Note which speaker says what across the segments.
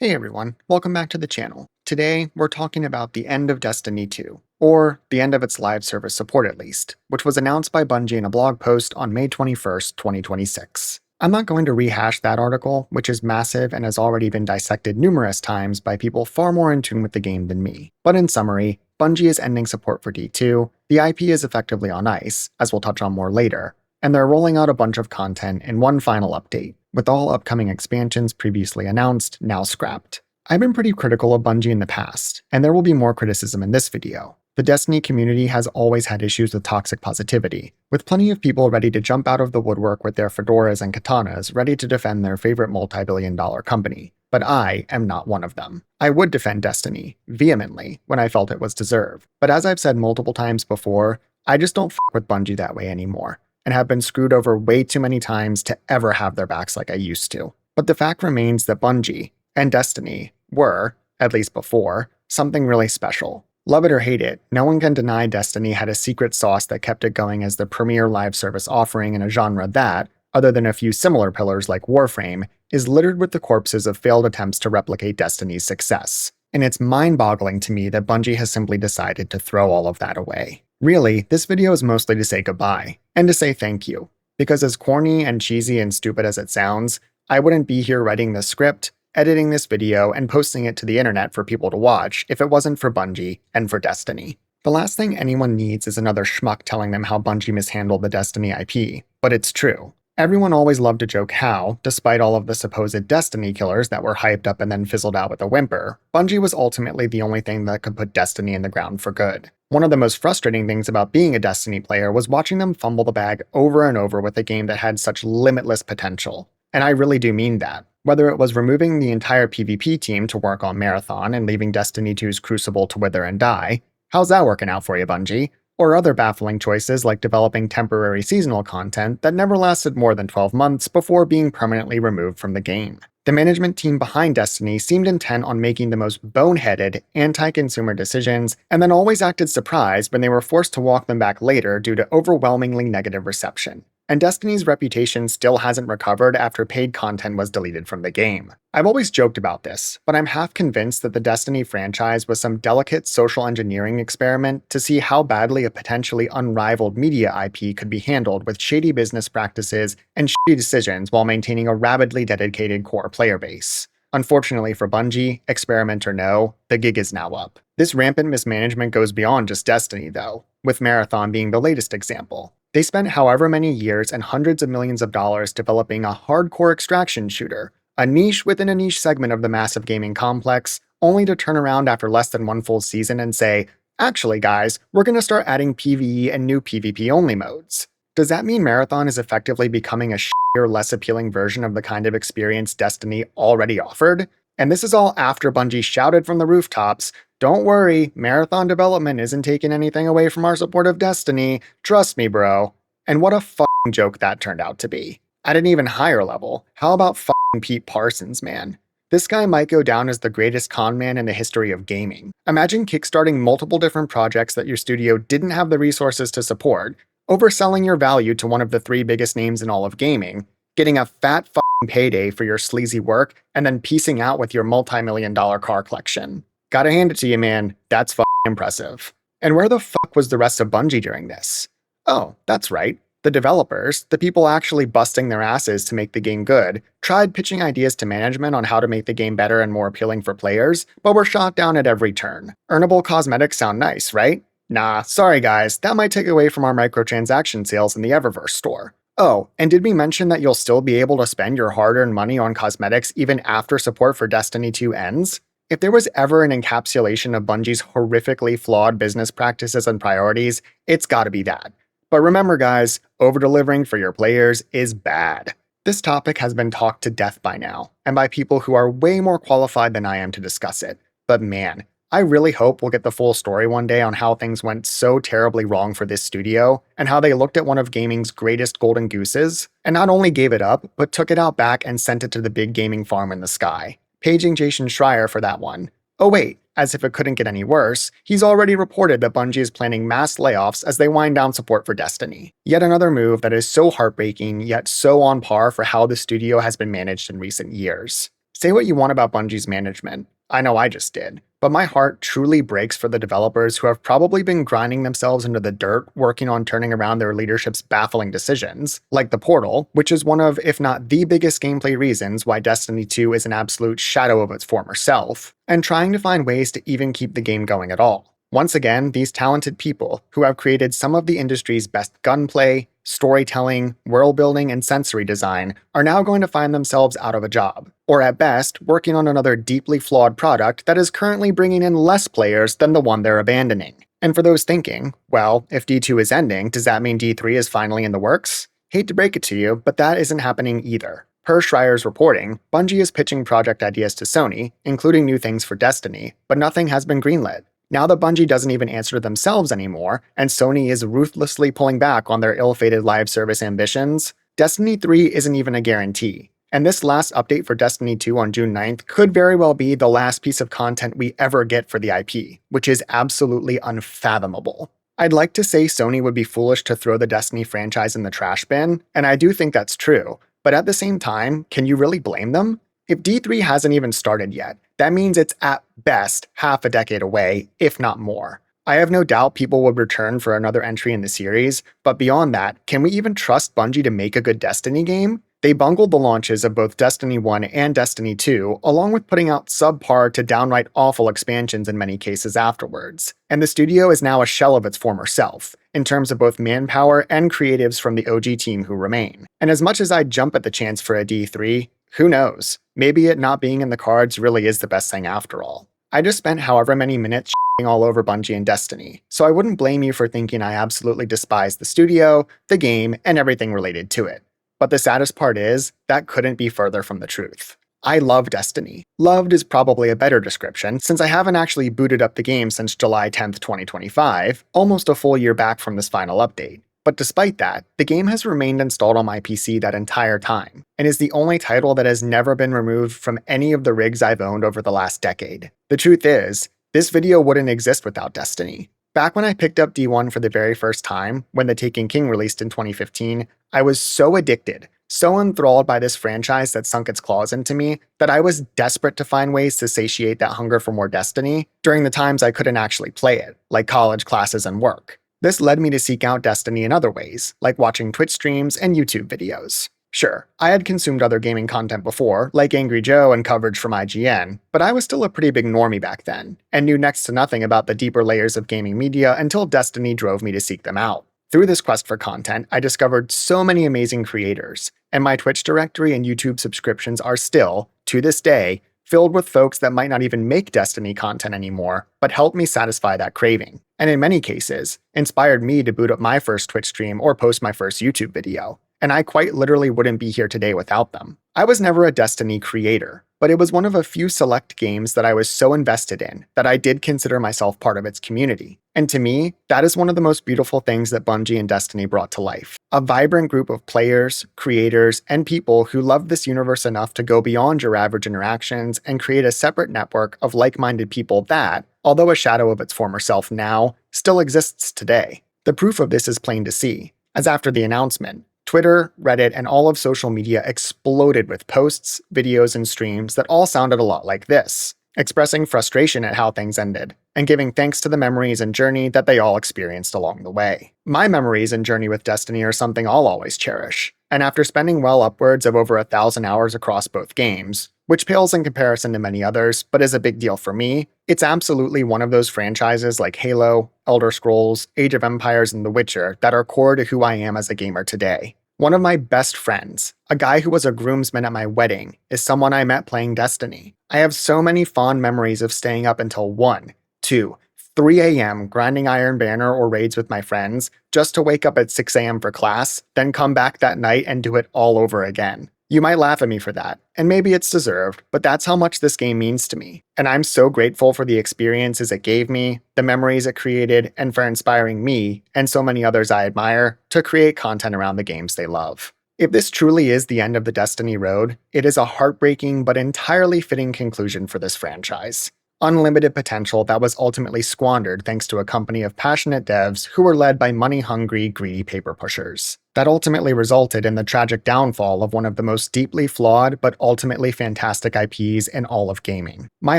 Speaker 1: Hey everyone, welcome back to the channel. Today, we're talking about the end of Destiny 2, or the end of its live service support at least, which was announced by Bungie in a blog post on May 21st, 2026. I'm not going to rehash that article, which is massive and has already been dissected numerous times by people far more in tune with the game than me. But in summary, Bungie is ending support for D2, the IP is effectively on ice, as we'll touch on more later, and they're rolling out a bunch of content in one final update, with all upcoming expansions previously announced now scrapped. I've been pretty critical of Bungie in the past, and there will be more criticism in this video. The Destiny community has always had issues with toxic positivity, with plenty of people ready to jump out of the woodwork with their fedoras and katanas ready to defend their favorite multi-billion-dollar company. But I am not one of them. I would defend Destiny, vehemently, when I felt it was deserved. But as I've said multiple times before, I just don't f with Bungie that way anymore, and have been screwed over way too many times to ever have their backs like I used to. But the fact remains that Bungie and Destiny were, at least before, something really special. Love it or hate it, no one can deny Destiny had a secret sauce that kept it going as the premier live service offering in a genre that, other than a few similar pillars like Warframe, is littered with the corpses of failed attempts to replicate Destiny's success. And it's mind-boggling to me that Bungie has simply decided to throw all of that away. Really, this video is mostly to say goodbye, and to say thank you, because as corny and cheesy and stupid as it sounds, I wouldn't be here writing this script, editing this video, and posting it to the internet for people to watch if it wasn't for Bungie and for Destiny. The last thing anyone needs is another schmuck telling them how Bungie mishandled the Destiny IP, but it's true. Everyone always loved to joke how, despite all of the supposed Destiny killers that were hyped up and then fizzled out with a whimper, Bungie was ultimately the only thing that could put Destiny in the ground for good. One of the most frustrating things about being a Destiny player was watching them fumble the bag over and over with a game that had such limitless potential. And I really do mean that. Whether it was removing the entire PvP team to work on Marathon and leaving Destiny 2's Crucible to wither and die, how's that working out for you, Bungie? Or other baffling choices like developing temporary seasonal content that never lasted more than 12 months before being permanently removed from the game. The management team behind Destiny seemed intent on making the most boneheaded, anti-consumer decisions, and then always acted surprised when they were forced to walk them back later due to overwhelmingly negative reception. And Destiny's reputation still hasn't recovered after paid content was deleted from the game. I've always joked about this, but I'm half convinced that the Destiny franchise was some delicate social engineering experiment to see how badly a potentially unrivaled media IP could be handled with shady business practices and shady decisions while maintaining a rabidly dedicated core player base. Unfortunately for Bungie, experiment or no, the gig is now up. This rampant mismanagement goes beyond just Destiny though, with Marathon being the latest example. They spent however many years and hundreds of millions of dollars developing a hardcore extraction shooter, a niche within a niche segment of the massive gaming complex, only to turn around after less than one full season and say, actually guys, we're gonna start adding PvE and new PvP only modes. Does that mean Marathon is effectively becoming a shittier, less appealing version of the kind of experience Destiny already offered? And this is all after Bungie shouted from the rooftops, "Don't worry, Marathon development isn't taking anything away from our support of Destiny, trust me bro." And what a fucking joke that turned out to be. At an even higher level, how about fucking Pete Parsons, man? This guy might go down as the greatest con man in the history of gaming. Imagine kickstarting multiple different projects that your studio didn't have the resources to support, overselling your value to one of the three biggest names in all of gaming, getting a fat fucking payday for your sleazy work, and then piecing out with your multi-million-dollar car collection. Gotta hand it to you, man, that's fucking impressive. And where the fuck was the rest of Bungie during this? Oh, that's right. The developers, the people actually busting their asses to make the game good, tried pitching ideas to management on how to make the game better and more appealing for players, but were shot down at every turn. Earnable cosmetics sound nice, right? Nah, sorry guys, that might take away from our microtransaction sales in the Eververse store. Oh, and did we mention that you'll still be able to spend your hard-earned money on cosmetics even after support for Destiny 2 ends? If there was ever an encapsulation of Bungie's horrifically flawed business practices and priorities, it's gotta be that. But remember guys, over-delivering for your players is bad. This topic has been talked to death by now, and by people who are way more qualified than I am to discuss it. But man, I really hope we'll get the full story one day on how things went so terribly wrong for this studio, and how they looked at one of gaming's greatest golden gooses, and not only gave it up, but took it out back and sent it to the big gaming farm in the sky. Paging Jason Schreier for that one. Oh wait, as if it couldn't get any worse, he's already reported that Bungie is planning mass layoffs as they wind down support for Destiny. Yet another move that is so heartbreaking, yet so on par for how the studio has been managed in recent years. Say what you want about Bungie's management. I know I just did. But my heart truly breaks for the developers who have probably been grinding themselves into the dirt working on turning around their leadership's baffling decisions, like the Portal, which is one of, if not the biggest gameplay reasons why Destiny 2 is an absolute shadow of its former self, and trying to find ways to even keep the game going at all. Once again, these talented people, who have created some of the industry's best gunplay, storytelling, world building, and sensory design, are now going to find themselves out of a job, or at best, working on another deeply flawed product that is currently bringing in less players than the one they're abandoning. And for those thinking, well, if D2 is ending, does that mean D3 is finally in the works? Hate to break it to you, but that isn't happening either. Per Schreier's reporting, Bungie is pitching project ideas to Sony, including new things for Destiny, but nothing has been greenlit. Now that Bungie doesn't even answer to themselves anymore, and Sony is ruthlessly pulling back on their ill-fated live service ambitions, Destiny 3 isn't even a guarantee. And this last update for Destiny 2 on June 9th could very well be the last piece of content we ever get for the IP, which is absolutely unfathomable. I'd like to say Sony would be foolish to throw the Destiny franchise in the trash bin, and I do think that's true, but at the same time, can you really blame them? If D3 hasn't even started yet, that means it's at best half a decade away, if not more. I have no doubt people would return for another entry in the series, but beyond that, can we even trust Bungie to make a good Destiny game? They bungled the launches of both Destiny 1 and Destiny 2, along with putting out subpar to downright awful expansions in many cases afterwards. And the studio is now a shell of its former self, in terms of both manpower and creatives from the OG team who remain. And as much as I'd jump at the chance for a D3, who knows? Maybe it not being in the cards really is the best thing after all. I just spent however many minutes all over Bungie and Destiny, so I wouldn't blame you for thinking I absolutely despise the studio, the game, and everything related to it. But the saddest part is, that couldn't be further from the truth. I love Destiny. Loved is probably a better description, since I haven't actually booted up the game since July 10th, 2025, almost a full year back from this final update. But despite that, the game has remained installed on my PC that entire time, and is the only title that has never been removed from any of the rigs I've owned over the last decade. The truth is, this video wouldn't exist without Destiny. Back when I picked up D1 for the very first time, when The Taken King released in 2015, I was so addicted, so enthralled by this franchise that sunk its claws into me, that I was desperate to find ways to satiate that hunger for more Destiny during the times I couldn't actually play it, like college classes and work. This led me to seek out Destiny in other ways, like watching Twitch streams and YouTube videos. Sure, I had consumed other gaming content before, like Angry Joe and coverage from IGN, but I was still a pretty big normie back then, and knew next to nothing about the deeper layers of gaming media until Destiny drove me to seek them out. Through this quest for content, I discovered so many amazing creators, and my Twitch directory and YouTube subscriptions are still, to this day, filled with folks that might not even make Destiny content anymore, but helped me satisfy that craving, and in many cases, inspired me to boot up my first Twitch stream or post my first YouTube video. And I quite literally wouldn't be here today without them. I was never a Destiny creator, but it was one of a few select games that I was so invested in that I did consider myself part of its community. And to me, that is one of the most beautiful things that Bungie and Destiny brought to life. A vibrant group of players, creators, and people who love this universe enough to go beyond your average interactions and create a separate network of like-minded people that, although a shadow of its former self now, still exists today. The proof of this is plain to see, as after the announcement, Twitter, Reddit, and all of social media exploded with posts, videos, and streams that all sounded a lot like this, expressing frustration at how things ended, and giving thanks to the memories and journey that they all experienced along the way. My memories and journey with Destiny are something I'll always cherish, and after spending well upwards of over 1,000 hours across both games, which pales in comparison to many others, but is a big deal for me, it's absolutely one of those franchises like Halo, Elder Scrolls, Age of Empires, and The Witcher that are core to who I am as a gamer today. One of my best friends, a guy who was a groomsman at my wedding, is someone I met playing Destiny. I have so many fond memories of staying up until 1, 2, 3 a.m. grinding Iron Banner or raids with my friends, just to wake up at 6 a.m. for class, then come back that night and do it all over again. You might laugh at me for that, and maybe it's deserved, but that's how much this game means to me. And I'm so grateful for the experiences it gave me, the memories it created, and for inspiring me, and so many others I admire, to create content around the games they love. If this truly is the end of the Destiny road, it is a heartbreaking but entirely fitting conclusion for this franchise. Unlimited potential that was ultimately squandered thanks to a company of passionate devs who were led by money-hungry, greedy paper pushers. that ultimately resulted in the tragic downfall of one of the most deeply flawed but ultimately fantastic IPs in all of gaming. My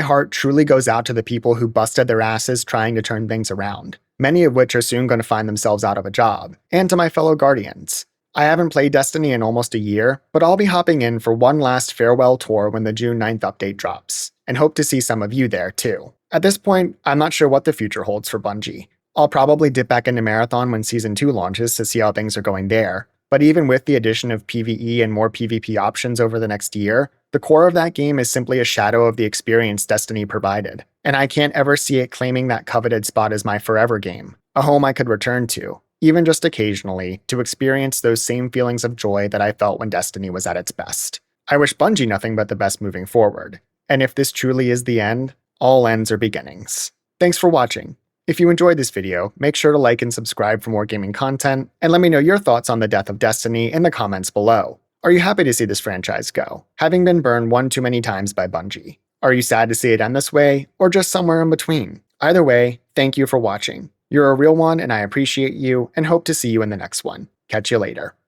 Speaker 1: heart truly goes out to the people who busted their asses trying to turn things around, many of which are soon going to find themselves out of a job, and to my fellow Guardians. I haven't played Destiny in almost a year, but I'll be hopping in for one last farewell tour when the June 9th update drops, and hope to see some of you there too. At this point, I'm not sure what the future holds for Bungie. I'll probably dip back into Marathon when Season 2 launches to see how things are going there, but even with the addition of PvE and more PvP options over the next year, the core of that game is simply a shadow of the experience Destiny provided, and I can't ever see it claiming that coveted spot as my forever game, a home I could return to, even just occasionally, to experience those same feelings of joy that I felt when Destiny was at its best. I wish Bungie nothing but the best moving forward, and if this truly is the end, all ends are beginnings. Thanks for watching. If you enjoyed this video, make sure to like and subscribe for more gaming content, and let me know your thoughts on the death of Destiny in the comments below. Are you happy to see this franchise go, having been burned one too many times by Bungie? Are you sad to see it end this way, or just somewhere in between? Either way, thank you for watching. You're a real one, and I appreciate you, and hope to see you in the next one. Catch you later.